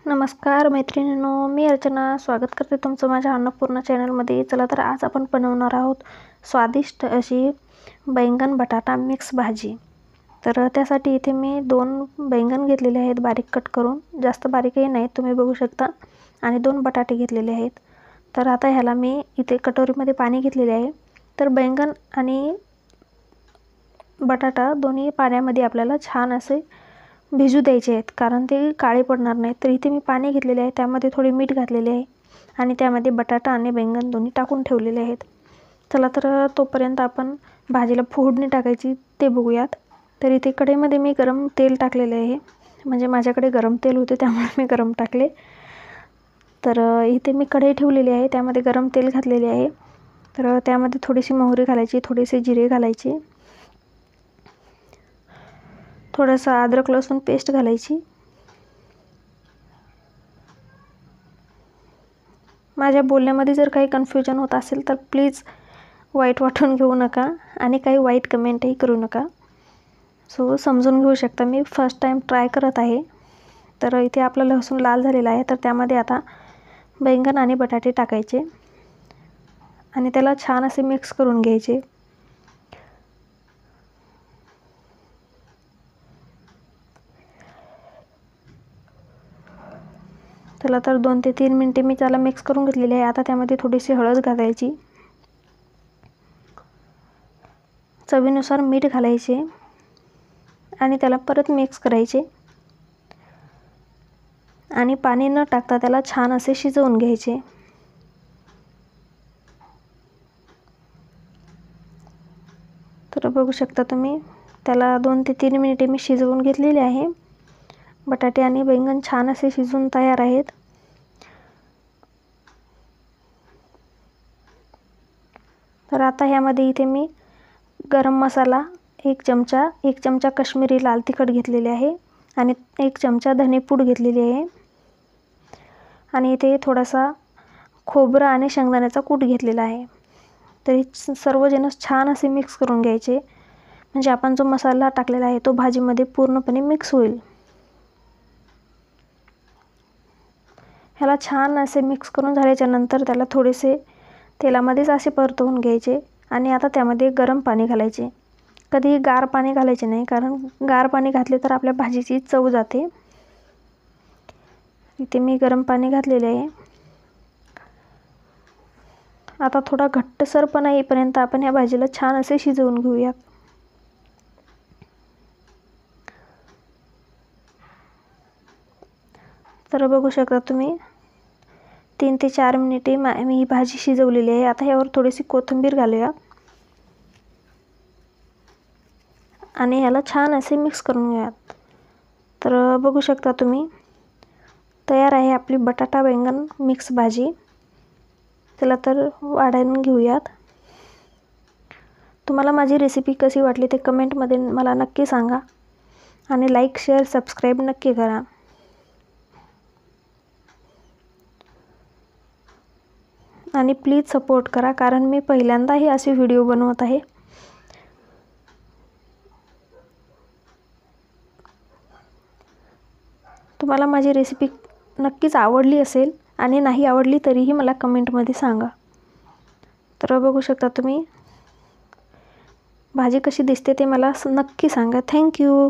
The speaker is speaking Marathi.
नमस्कार मैत्रिणींनो, मी अर्चना स्वागत करते तुमचं माझ्या अन्नपूर्णा चॅनलमध्ये। चला तर आज आपण बनवणार आहोत स्वादिष्ट अशी बैंगन बटाटा मिक्स भाजी। तर त्यासाठी इथे मी 2 बैंगन घेतलेले आहेत बारीक कट करून, जास्त बारीकही नाही तुम्ही बघू शकता, आणि 2 बटाटे घेतलेले आहेत। तर आता ह्याला मी इथे कटोरीमध्ये पाणी घेतलेले आहे। तर बैंगन आणि बटाटा दोन्ही पाण्यामध्ये आपल्याला छान असे भिजू द्यायचे आहेत, कारण ते काळे पडणार नाहीत। तर इथे मी पाणी घेतलेले आहे, त्यामध्ये थोडे मीठ घातलेले आहे आणि त्यामध्ये बटाटा आणि बैंगन दोन्ही टाकून ठेवलेले आहेत। चला तर तोपर्यंत आपण भाजीला फोडणी टाकायची ते बघूयात। तर इथे कढईमध्ये मी गरम तेल टाकलेले आहे, म्हणजे माझ्याकडे गरम तेल होते त्यामुळे मी गरम टाकले। तर इथे मी कढई ठेवलेली आहे, त्यामध्ये गरम तेल घातलेले आहे। तर त्यामध्ये थोडीशी मोहरी घालायची, थोडेसे जिरे घालायचे, थोडासा अद्रक लसूण पेस्ट घालायची। माझ्या बोलण्यामध्ये जर काही कन्फ्युजन होत असेल तर प्लीज वाईट वाटून घेऊ नका आणि काही वाईट कमेंटही करू नका। सो समजून घेऊ शकता, मी फर्स्ट टाइम ट्राय करत आहे। तर इथे आपला लसूण लाल झालेला आहे, तर त्यामध्ये आता बैंगन आणि बटाटे टाकायचे आणि त्याला छान असे मिक्स करून घ्यायचे। चला तर 2 ते 3 मिनिटे मी त्याला मिक्स करून घेतलेले आहे। आता त्यामध्ये थोडीशी हळद घालायची, चवीनुसार मीठ घालायचे आणि त्याला परत मिक्स करायचे आणि पाणी न टाकता त्याला छान असे शिजवून घ्यायचे। तर बघू शकता तुम्ही, त्याला 2 ते 3 मिनिटे मी शिजवून घेतलेले आहे। बटाटे आणि बैंगन छान असे शिजून तयार आहेत। तर आता ह्यामध्ये इथे मी गरम मसाला 1 चमचा काश्मीरी लाल तिखट घेतलेले आहे आणि 1 चमचा धनेपूड घेतलेली आहे आणि इथे थोडासा खोबरा आणि शेंगदाण्याचा कूट घेतलेला आहे। तर हे सर्व जिन्नस छान असे मिक्स करून घ्यायचे, म्हणजे आपण जो मसाला टाकलेला आहे तो भाजीमध्ये पूर्णपणे मिक्स होईल। ह्याला छान असे मिक्स करून झाल्याच्या नंतर त्याला थोडेसे तेलामध्येच असे परतवून घ्यायचे आणि आता त्यामध्ये गरम पाणी घालायचे। कधी गार पाणी घालायचे नाही, कारण गार पाणी घातले तर आपल्या भाजीची चव जाते। इथे मी गरम पाणी घातलेले आहे। आता थोडा घट्टसरपणा येईपर्यंत आपण ह्या भाजीला छान असे शिजवून घेऊयात। तर बघू शकता तुम्ही, 3 ते 4 मिनिटे मी ही भाजी शिजवलेली आहे। आता ह्यावर थोडीशी कोथिंबीर घालूया आणि ह्याला छान असे मिक्स करून घेऊयात। तर बघू शकता तुम्ही, तयार आहे आपली बटाटा बैंगन मिक्स भाजी। चला तर वाढून घेऊयात। तुम्हाला माझी रेसिपी कशी वाटली ते कमेंटमध्ये मला नक्की सांगा आणि लाईक शेअर सबस्क्राईब नक्की करा। आणि प्लीज सपोर्ट करा, कारण मी पहिल्यांदा ही अशी व्हिडिओ बनवत आहे। तुम्हाला माझी रेसिपी नक्कीच आवडली असेल आणि नाही आवडली तरीही मला कमेंटमध्ये सांगा। तर बघू शकता तुम्ही, भाजी कशी दिसते ते मला नक्की सांगा। थँक्यू।